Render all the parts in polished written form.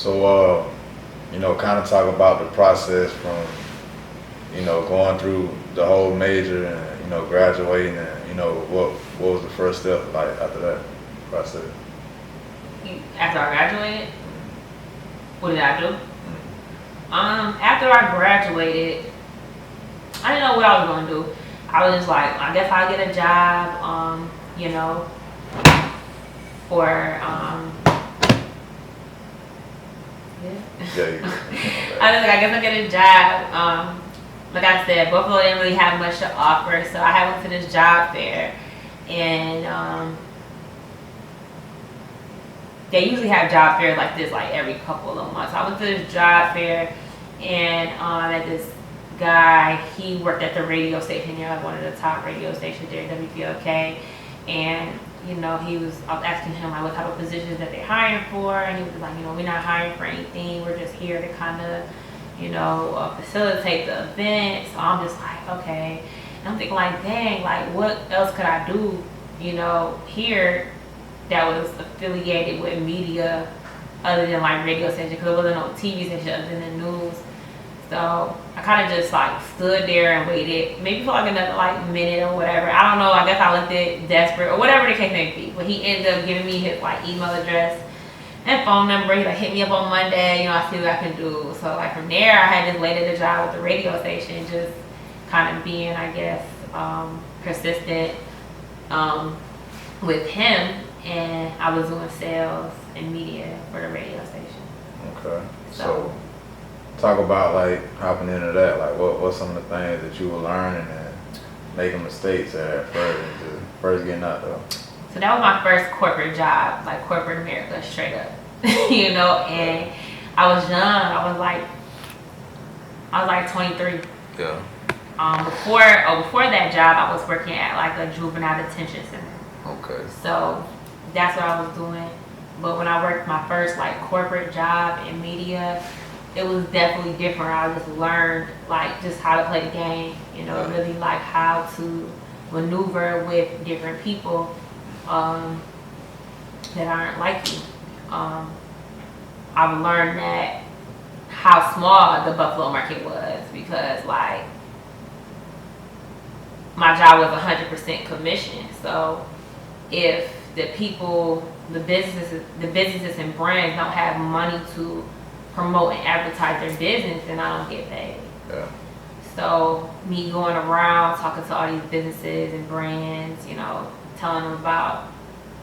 So, kind of talk about the process from, going through the whole major and, graduating and, what was the first step like after that process? After I graduated, what did I do? After I graduated, I didn't know what I was going to do. I was just like, I guess I'll get a job, or, I was like, I guess I'll get a job. Like I said, Buffalo didn't really have much to offer, so I went to this job fair, and they usually have job fairs like this like every couple of months. I went to this job fair, and at this guy, he worked at the radio station there, like one of the top radio stations there, WPLK, and I was asking him like what type of positions that they're hiring for, and he was like, we're not hiring for anything, we're just here to kind of facilitate the event. So I'm just like, okay. And I'm thinking like, dang, like what else could I do, here that was affiliated with media other than like radio station, because there wasn't no TV station other than the news. So I kind of just like stood there and waited, maybe for like another like minute or whatever. I don't know. I guess I looked it desperate or whatever the case may be. But he ended up giving me his like email address and phone number. He like hit me up on Monday. I see what I can do. So like from there, I had just landed a job with the radio station, just kind of being, I guess, persistent with him, and I was doing sales and media for the radio station. Okay. So talk about like hopping into that, like what's some of the things that you were learning and making mistakes at first and just first getting out there. So that was my first corporate job, like corporate America, straight up. And I was young. I was like 23. Yeah. Before that job, I was working at like a juvenile detention center. Okay. So that's what I was doing. But when I worked my first like corporate job in media, it was definitely different. I just learned like just how to play the game, really like how to maneuver with different people that aren't like you. I've learned that how small the Buffalo market was, because like my job was 100% commission. So if the people, the businesses and brands don't have money to promote and advertise their business, then I don't get paid. Yeah. So me going around talking to all these businesses and brands, telling them about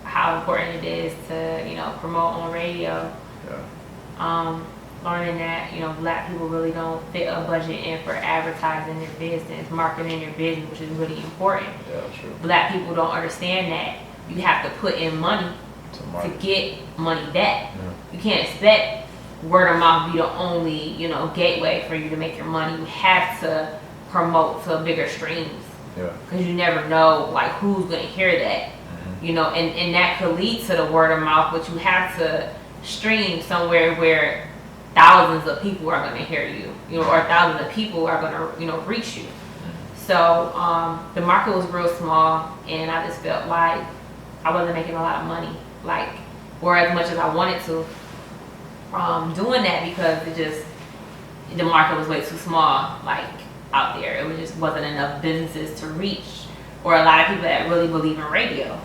how important it is to, promote on radio. Yeah. Learning that, black people really don't fit a budget in for advertising their business, marketing your business, which is really important. Yeah, true. Black people don't understand that you have to put in money to get money back. Yeah. You can't expect word of mouth be the only, gateway for you to make your money. You have to promote to bigger streams. Yeah. Because you never know, like, who's going to hear that. Mm-hmm. And that could lead to the word of mouth, but you have to stream somewhere where thousands of people are going to hear you, or thousands of people are going to, reach you. Mm-hmm. So the market was real small, and I just felt like I wasn't making a lot of money, like, or as much as I wanted to. Doing that because the market was way too small, like out there. It just wasn't enough businesses to reach, or a lot of people that really believe in radio.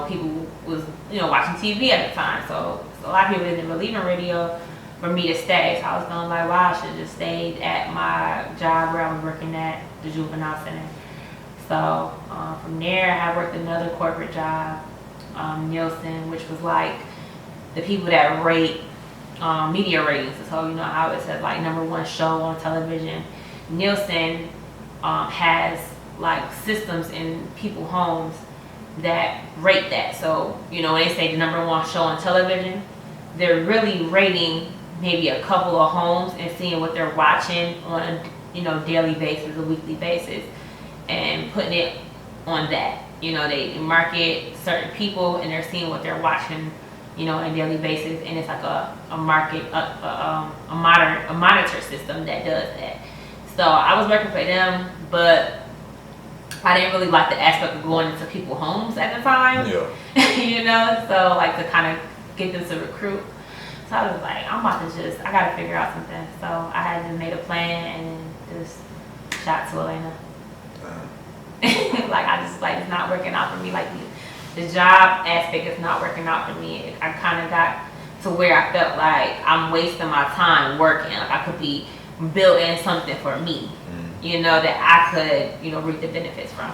People was watching TV at the time, so a lot of people didn't believe in radio for me to stay. So I was feeling like, wow, I should have just stayed at my job where I was working at the juvenile center. So from there, I worked another corporate job, Nielsen, which was like the people that rate media ratings. So how it says like #1 show on television. Nielsen has like systems in people's homes that rate that. So when they say the #1 show on television, they're really rating maybe a couple of homes and seeing what they're watching on a daily basis, a weekly basis, and putting it on that. They market certain people and they're seeing what they're watching on a daily basis, and it's like a monitor system that does that. So I was working for them, but I didn't really like the aspect of going into people's homes at the time. Yeah. So like to kind of get them to recruit. So I was like, I'm about to I gotta figure out something. So I had just made a plan and then just shot to Atlanta. Like I just like it's not working out for me. Like the job aspect is not working out for me. I kind of got to where I felt like I'm wasting my time working. Like I could be building something for me, you know, that I could, you know, reap the benefits from.